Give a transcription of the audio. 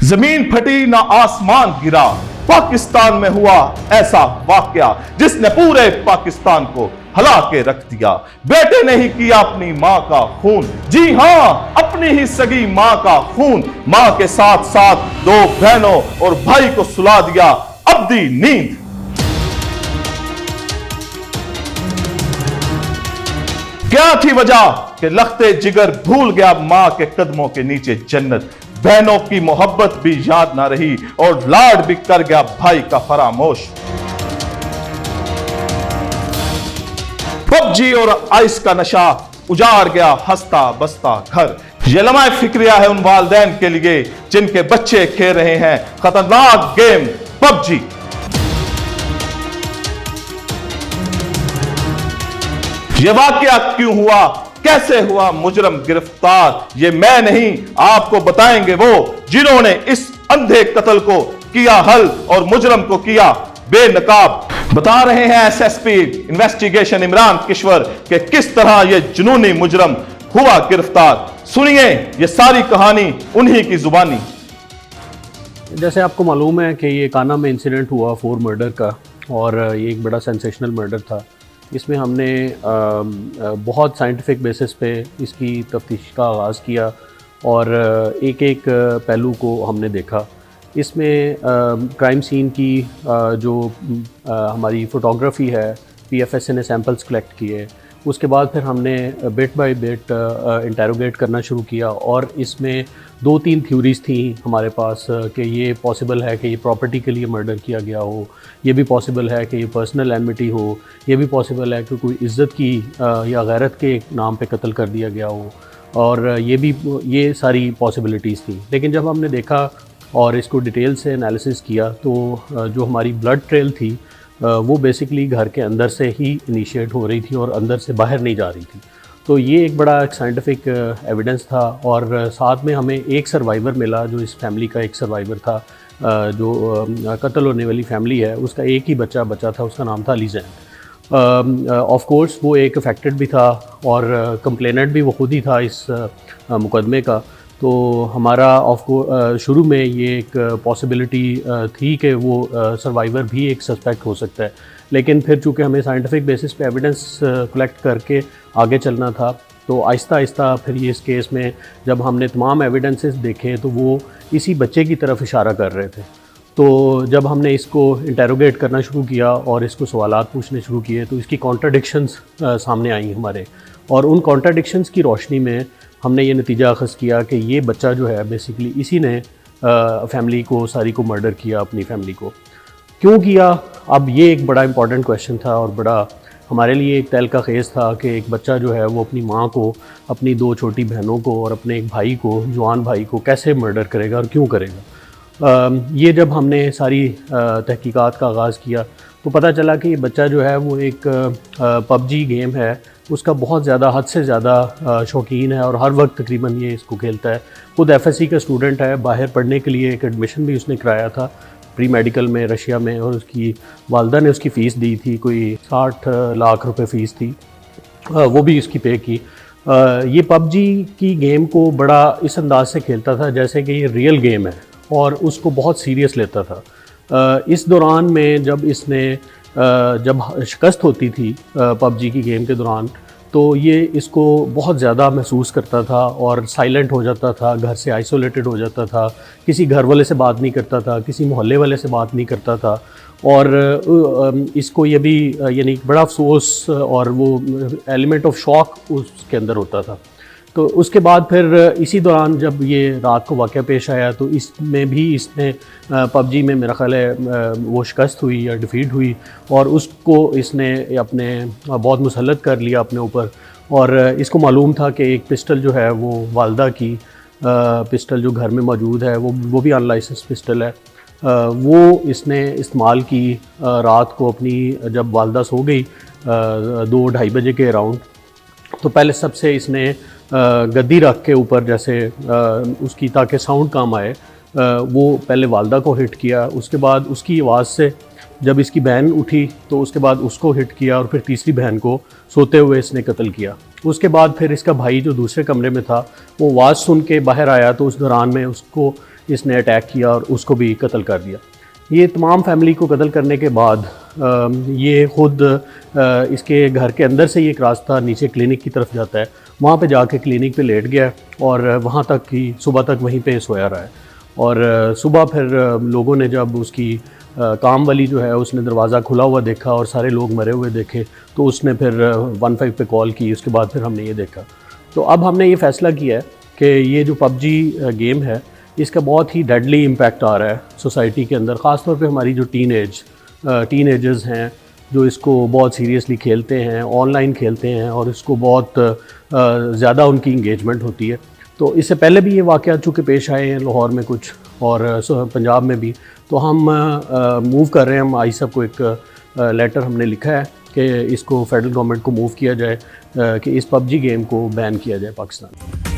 जमीन फटी ना आसमान गिरा, पाकिस्तान में हुआ ऐसा वाकया जिसने पूरे पाकिस्तान को हला के रख दिया। बेटे ने ही किया अपनी मां का खून, जी हां अपनी ही सगी मां का खून। मां के साथ साथ दो बहनों और भाई को सुला दिया अब्दी नींद। क्या थी वजह कि लखते जिगर भूल गया मां के कदमों के नीचे जन्नत। बहनों की मोहब्बत भी याद ना रही और लाड भी कर गया भाई का फरामोश। पबजी और आइस का नशा उजाड़ गया हंसता बसता घर। ये लम्हा फिक्रिया है उन वालिदैन के लिए जिनके बच्चे खेल रहे हैं खतरनाक गेम पबजी। ये वाकया क्यों हुआ, कैसे हुआ मुजरम गिरफ्तार, ये मैं नहीं आपको बताएंगे वो जिन्होंने इस अंधे कत्ल को किया हल और मुजरम को किया बेनकाब। बता रहे हैं एसएसपी इन्वेस्टिगेशन इमरान किश्वर कि किस तरह ये जुनूनी मुजरम हुआ गिरफ्तार। सुनिए ये सारी कहानी उन्हीं की जुबानी। जैसे आपको मालूम है कि ये काना में इंसिडेंट हुआ 4 मर्डर का, और ये एक बड़ा सेंसेशनल मर्डर था। इसमें हमने बहुत साइंटिफिक बेसिस पे इसकी तफ्तीश का आगाज़ किया और एक एक पहलू को हमने देखा। इसमें क्राइम सीन की जो हमारी फ़ोटोग्राफ़ी है, पीएफएसए ने सैंपल्स कलेक्ट किए। उसके बाद फिर हमने बिट बाय बिट इंटेरोगेट करना शुरू किया और इसमें 2-3 थ्योरीज़ थी हमारे पास कि ये पॉसिबल है कि ये प्रॉपर्टी के लिए मर्डर किया गया हो, ये भी पॉसिबल है कि ये पर्सनल एनमिटी हो, ये भी पॉसिबल है कि कोई इज़्ज़त की या गैरत के नाम पे कत्ल कर दिया गया हो, और ये सारी पॉसिबिलिटीज़ थी। लेकिन जब हमने देखा और इसको डिटेल से एनालिसिस किया तो जो हमारी ब्लड ट्रेल थी वो बेसिकली घर के अंदर से ही इनिशिएट हो रही थी और अंदर से बाहर नहीं जा रही थी। तो ये एक बड़ा साइंटिफिक एविडेंस था। और साथ में हमें एक सर्वाइवर मिला जो इस फैमिली का एक सर्वाइवर था, जो कत्ल होने वाली फैमिली है उसका एक ही बच्चा बचा था, उसका नाम था अली ज़ैन। ऑफ कोर्स वो एक अफेक्टेड भी था और कंप्लेनेंट भी वो खुद ही था इस मुकदमे का। तो हमारा शुरू में ये एक पॉसिबिलिटी थी कि वो सर्वाइवर भी एक सस्पेक्ट हो सकता है, लेकिन फिर चूँकि हमें साइंटिफिक बेसिस पे एविडेंस कलेक्ट करके आगे चलना था तो आहिस्ता आहिस्ता फिर ये इस केस में जब हमने तमाम एविडेंसेस देखे तो वो इसी बच्चे की तरफ इशारा कर रहे थे। तो जब हमने इसको इंटेरोगेट करना शुरू किया और इसको सवालात पूछने शुरू किए तो इसकी कॉन्ट्राडिक्शंस सामने आई हमारे, और उन कॉन्ट्राडिक्शंस की रोशनी में हमने ये नतीजा अखज़ किया कि ये बच्चा जो है बेसिकली इसी ने फैमिली को सारी को मर्डर किया। अपनी फैमिली को क्यों किया, अब ये एक बड़ा इंपॉर्टेंट क्वेश्चन था और बड़ा हमारे लिए एक तहलका खेज़ था कि एक बच्चा जो है वो अपनी माँ को, अपनी 2 छोटी बहनों को और अपने एक भाई को, जवान भाई को कैसे मर्डर करेगा और क्यों करेगा। ये जब हमने सारी तहकीकात का आगाज़ किया तो पता चला कि ये बच्चा जो है वो एक पबजी गेम है उसका बहुत ज़्यादा, हद से ज़्यादा शौकीन है और हर वक्त तकरीबन ये इसको खेलता है। खुद एफएससी का स्टूडेंट है, बाहर पढ़ने के लिए एक एडमिशन भी उसने कराया था प्री मेडिकल में रशिया में, और उसकी वालदा ने उसकी फ़ीस दी थी, कोई 60 लाख रुपए फ़ीस थी, वो भी उसकी पे की। ये पबजी की गेम को बड़ा इस अंदाज से खेलता था जैसे कि ये रियल गेम है और उसको बहुत सीरियस लेता था। इस दौरान में जब इसने जब शिकस्त होती थी पबजी की गेम के दौरान तो ये इसको बहुत ज़्यादा महसूस करता था और साइलेंट हो जाता था, घर से आइसोलेटेड हो जाता था, किसी घर वाले से बात नहीं करता था, किसी मोहल्ले वाले से बात नहीं करता था। और इसको ये भी यानी बड़ा अफसोस और वो एलिमेंट ऑफ शॉक उसके अंदर होता था। तो उसके बाद फिर इसी दौरान जब ये रात को वाक़या पेश आया तो इसमें भी इसने पबजी में मेरा ख़्याल है वो शिकस्त हुई या डिफ़ीट हुई और उसको इसने अपने बहुत मुसल्लत कर लिया अपने ऊपर। और इसको मालूम था कि एक पिस्टल जो है वो वालदा की पिस्टल जो घर में मौजूद है वो भी अनलाइसेंस पिस्टल है, वो इसने इस्तेमाल की रात को अपनी, जब वालदा सो गई 2-2:30 बजे के अराउंड। तो पहले सबसे इसने गद्दी रख के ऊपर जैसे उसकी ताकि साउंड कम आए वो पहले वालदा को हिट किया। उसके बाद उसकी आवाज़ से जब इसकी बहन उठी तो उसके बाद उसको हिट किया और फिर तीसरी बहन को सोते हुए इसने कत्ल किया। उसके बाद फिर इसका भाई जो दूसरे कमरे में था वो आवाज़ सुन के बाहर आया तो उस दौरान में उसको इसने अटैक किया और उसको भी कत्ल कर दिया। ये तमाम फैमिली को कत्ल करने के बाद ये ख़ुद इसके घर के अंदर से ही एक रास्ता नीचे क्लिनिक की तरफ जाता है, वहाँ पे जाके क्लिनिक पे लेट गया और वहाँ तक कि सुबह तक वहीं पे सोया रहा है। और सुबह फिर लोगों ने जब उसकी काम वाली जो है उसने दरवाज़ा खुला हुआ देखा और सारे लोग मरे हुए देखे, तो उसने फिर 15 पे कॉल की। उसके बाद फिर हमने ये देखा। तो अब हमने ये फ़ैसला किया है कि ये जो पबजी गेम है इसका बहुत ही डेडली इम्पैक्ट आ रहा है सोसाइटी के अंदर, ख़ास तौर पे हमारी जो टीनेजर्स हैं जो इसको बहुत सीरियसली खेलते हैं, ऑनलाइन खेलते हैं और इसको बहुत ज़्यादा उनकी इंगेजमेंट होती है। तो इससे पहले भी ये वाक़या चूँकि पेश आए हैं लाहौर में कुछ और पंजाब में भी, तो हम मूव कर रहे हैं। हम ISAF को एक लेटर हमने लिखा है कि इसको फेडरल गवर्नमेंट को मूव किया जाए कि इस पबजी गेम को बैन किया जाए पाकिस्तान में।